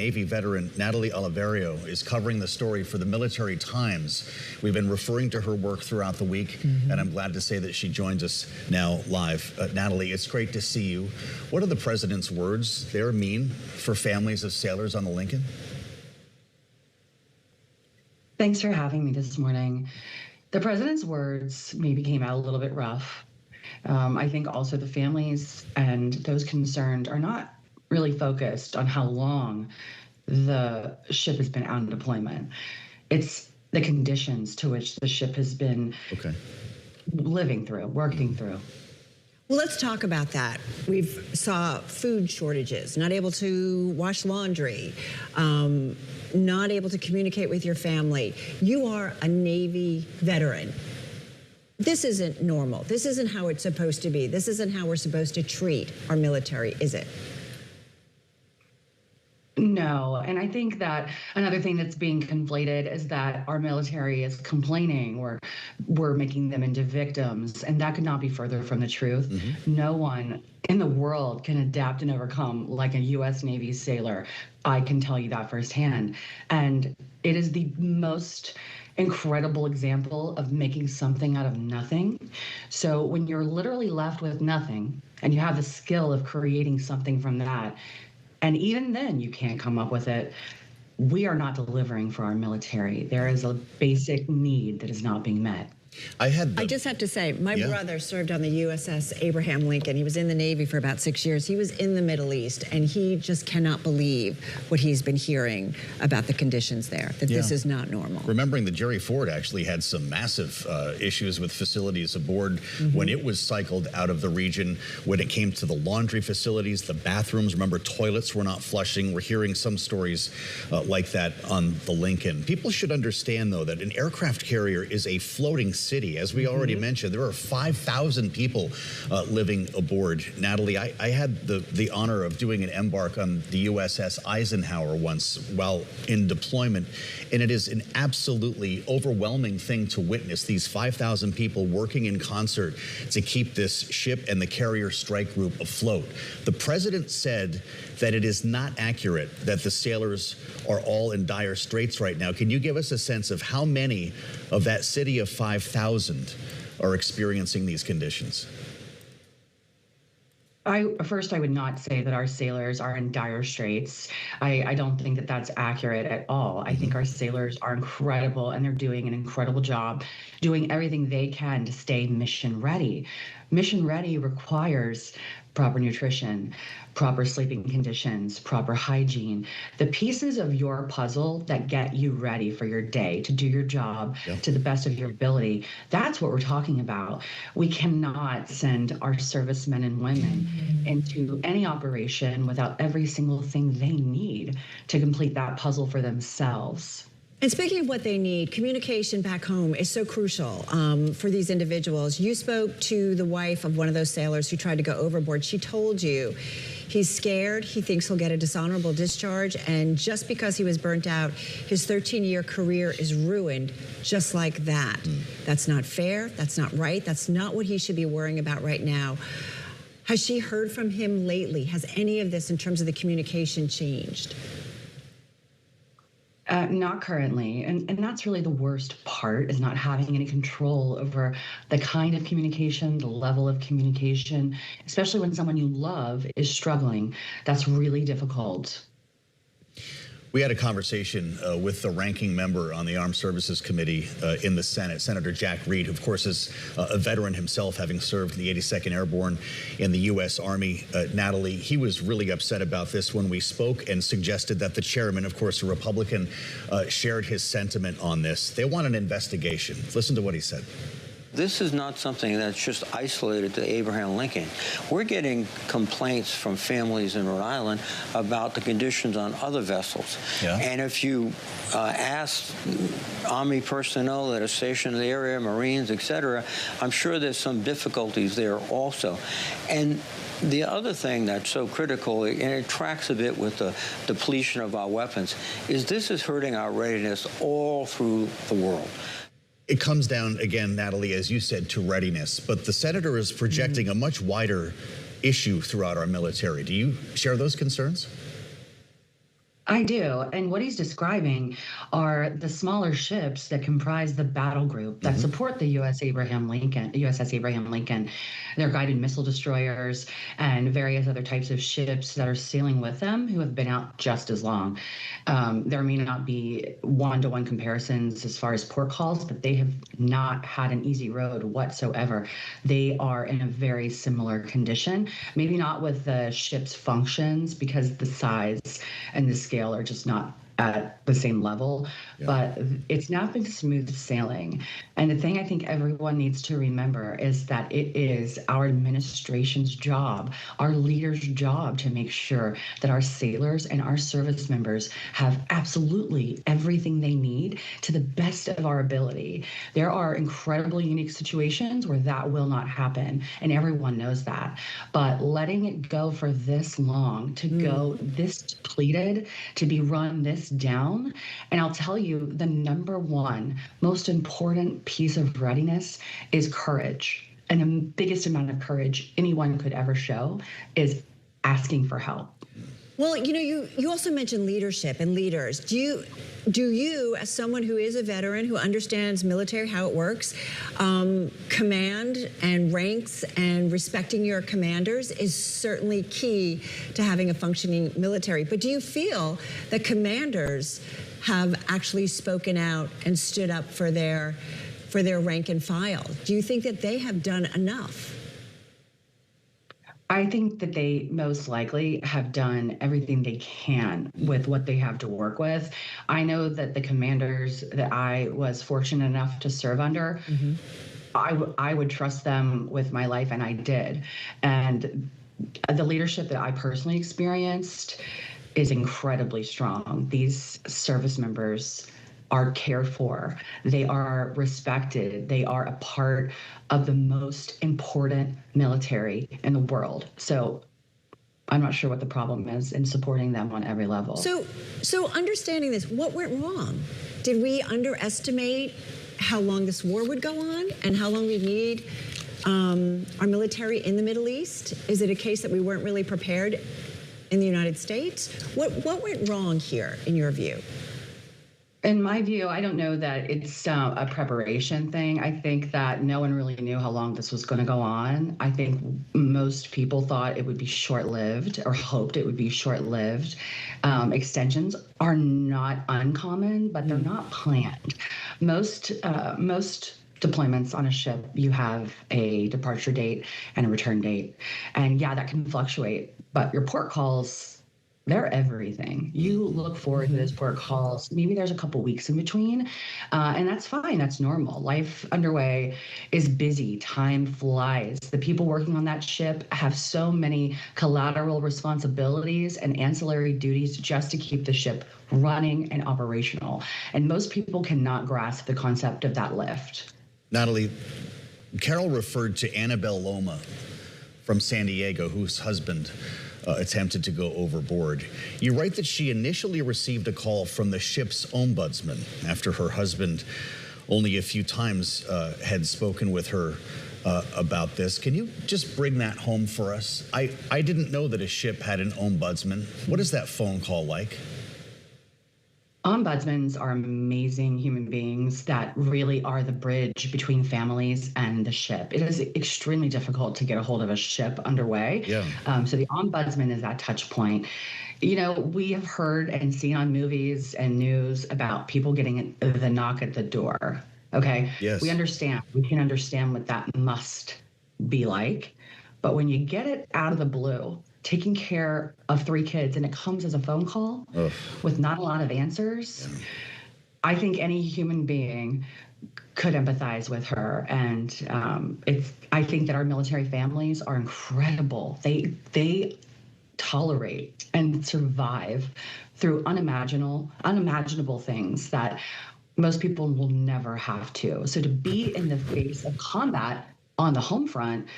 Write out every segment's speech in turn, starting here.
Navy veteran Natalie Oliverio is covering the story for the Military Times. We've been referring to her work throughout the week, and I'm glad to say that she joins us now live. Natalie, it's great to see you. What do the president's words there mean for families of sailors on the Lincoln? Thanks for having me this morning. The president's words maybe came out a little bit rough. I think also the families and those concerned are not really focused on how long the ship has been out on deployment. It's the conditions to which the ship has been living through, working through. Well, let's talk about that. We've saw food shortages, not able to wash laundry, not able to communicate with your family. You are a Navy veteran. This isn't normal. This isn't how it's supposed to be. This isn't how we're supposed to treat our military, is it? No, and I think that another thing that's being conflated is that our military is complaining, or we're making them into victims, and that could not be further from the truth. No one in the world can adapt and overcome like a U.S. Navy sailor. I can tell you that firsthand. And it is the most incredible example of making something out of nothing. So when you're literally left with nothing and you have the skill of creating something from that, and even then you can't come up with it, we are not delivering for our military. There is a basic need that is not being met. I just have to say, my brother served on the USS Abraham Lincoln. He was in the Navy for about 6 years. He was in the Middle East, and he just cannot believe what he's been hearing about the conditions there, that this is not normal. Remembering that Jerry Ford actually had some massive issues with facilities aboard when it was cycled out of the region. When it came to the laundry facilities, the bathrooms, remember, toilets were not flushing. We're hearing some stories like that on the Lincoln. People should understand, though, that an aircraft carrier is a floating city. As we already mentioned, there are 5,000 people living aboard. Natalie, I had the honor of doing an embark on the USS Eisenhower once while in deployment, and it is an absolutely overwhelming thing to witness these 5,000 people working in concert to keep this ship and the carrier strike group afloat. The president said that it is not accurate that the sailors are all in dire straits right now. Can you give us a sense of how many of that city of 5,000 are experiencing these conditions? First, I would not say that our sailors are in dire straits. I don't think that that's accurate at all. I think our sailors are incredible, and they're doing an incredible job, doing everything they can to stay mission ready. Mission ready requires proper nutrition, proper sleeping conditions, proper hygiene, the pieces of your puzzle that get you ready for your day to do your job to the best of your ability. That's what we're talking about. We cannot send our servicemen and women into any operation without every single thing they need to complete that puzzle for themselves. And speaking of what they need, communication back home is so crucial for these individuals. You spoke to the wife of one of those sailors who tried to go overboard. She told you he's scared, he thinks he'll get a dishonorable discharge, and just because he was burnt out, his 13-year career is ruined just like that. That's not fair, that's not right, that's not what he should be worrying about right now. Has she heard from him lately? Has any of this in terms of the communication changed? Not currently, and that's really the worst part, is not having any control over the kind of communication, the level of communication, especially when someone you love is struggling. That's really difficult. We had a conversation with the ranking member on the Armed Services Committee in the Senate, Senator Jack Reed, who of course is a veteran himself, having served the 82nd Airborne in the U.S. Army. Natalie, he was really upset about this when we spoke and suggested that the chairman, of course a Republican, shared his sentiment on this. They want an investigation. Listen to what he said. This is not something that's just isolated to Abraham Lincoln. We're getting complaints from families in Rhode Island about the conditions on other vessels. And if you ask Army personnel that are stationed in the area, Marines, etc., I'm sure there's some difficulties there also. And the other thing that's so critical, and it tracks a bit with the depletion of our weapons, is this is hurting our readiness all through the world. It comes down, again, Natalie, as you said, to readiness. But the senator is projecting a much wider issue throughout our military. Do you share those concerns? I do. And what he's describing are the smaller ships that comprise the battle group that support the USS Abraham Lincoln. They're guided missile destroyers and various other types of ships that are sailing with them who have been out just as long. There may not be one-to-one comparisons as far as port calls, but they have not had an easy road whatsoever. They are in a very similar condition, maybe not with the ship's functions because the size and the scale are just not at the same level, but it's not been smooth sailing. And the thing I think everyone needs to remember is that it is our administration's job, our leaders' job to make sure that our sailors and our service members have absolutely everything they need to the best of our ability. There are incredibly unique situations where that will not happen, and everyone knows that. But letting it go for this long, to go this depleted, to be run this down. And I'll tell you, the number one most important piece of readiness is courage. And the biggest amount of courage anyone could ever show is asking for help. Well, you also mentioned leadership and leaders. Do you, as someone who is a veteran, who understands military, how it works, command and ranks and respecting your commanders is certainly key to having a functioning military. But do you feel that commanders have actually spoken out and stood up for their rank and file? Do you think that they have done enough? I think that they most likely have done everything they can with what they have to work with. I know that the commanders that I was fortunate enough to serve under, I would trust them with my life, and I did. And the leadership that I personally experienced is incredibly strong. These service members are cared for. They are respected. They are a part of the most important military in the world. So I'm not sure what the problem is in supporting them on every level. So understanding this, what went wrong? Did we underestimate how long this war would go on and how long we'd need our military in the Middle East? Is it a case that we weren't really prepared in the United States? What went wrong here, in your view? In my view, I don't know that it's a preparation thing. I think that no one really knew how long this was going to go on. I think most people thought it would be short-lived or hoped it would be short-lived. Extensions are not uncommon, but they're not planned. Most deployments on a ship, you have a departure date and a return date. And yeah, that can fluctuate, but your port calls, they're everything. You look forward to those port calls. Maybe there's a couple weeks in between, and that's fine. That's normal. Life underway is busy. Time flies. The people working on that ship have so many collateral responsibilities and ancillary duties just to keep the ship running and operational. And most people cannot grasp the concept of that lift. Natalie, Carol referred to Annabelle Loma from San Diego, whose husband attempted to go overboard. You write that she initially received a call from the ship's ombudsman after her husband only a few times had spoken with her about this. Can you just bring that home for us? I didn't know that a ship had an ombudsman. What is that phone call like? Ombudsmen are amazing human beings that really are the bridge between families and the ship. It is extremely difficult to get a hold of a ship underway. So the ombudsman is that touch point. You know, we have heard and seen on movies and news about people getting the knock at the door. Okay. Yes. We understand. We can understand what that must be like. But when you get it out of the blue, taking care of 3 kids, and it comes as a phone call with not a lot of answers, I think any human being could empathize with her. And I think that our military families are incredible. They tolerate and survive through unimaginable things that most people will never have to. So to be in the face of combat on the home front,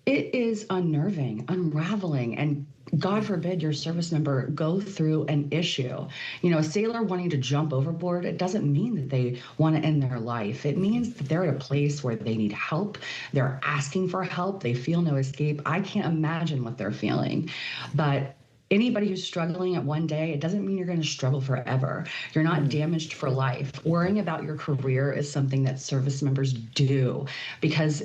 it is unnerving, unraveling, and God forbid your service member go through an issue. You know, a sailor wanting to jump overboard, it doesn't mean that they want to end their life. It means that they're at a place where they need help. They're asking for help. They feel no escape. I can't imagine what they're feeling. But anybody who's struggling at one day, it doesn't mean you're going to struggle forever. You're not damaged for life. Worrying about your career is something that service members do, because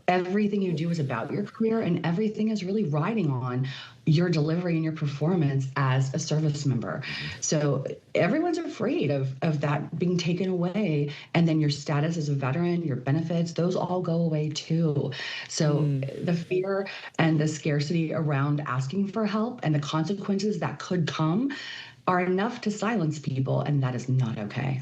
everything you do is about your career, and everything is really riding on your delivery and your performance as a service member. So everyone's afraid of that being taken away, and then your status as a veteran, your benefits, those all go away too. So the fear and the scarcity around asking for help and the consequences that could come are enough to silence people, and that is not okay.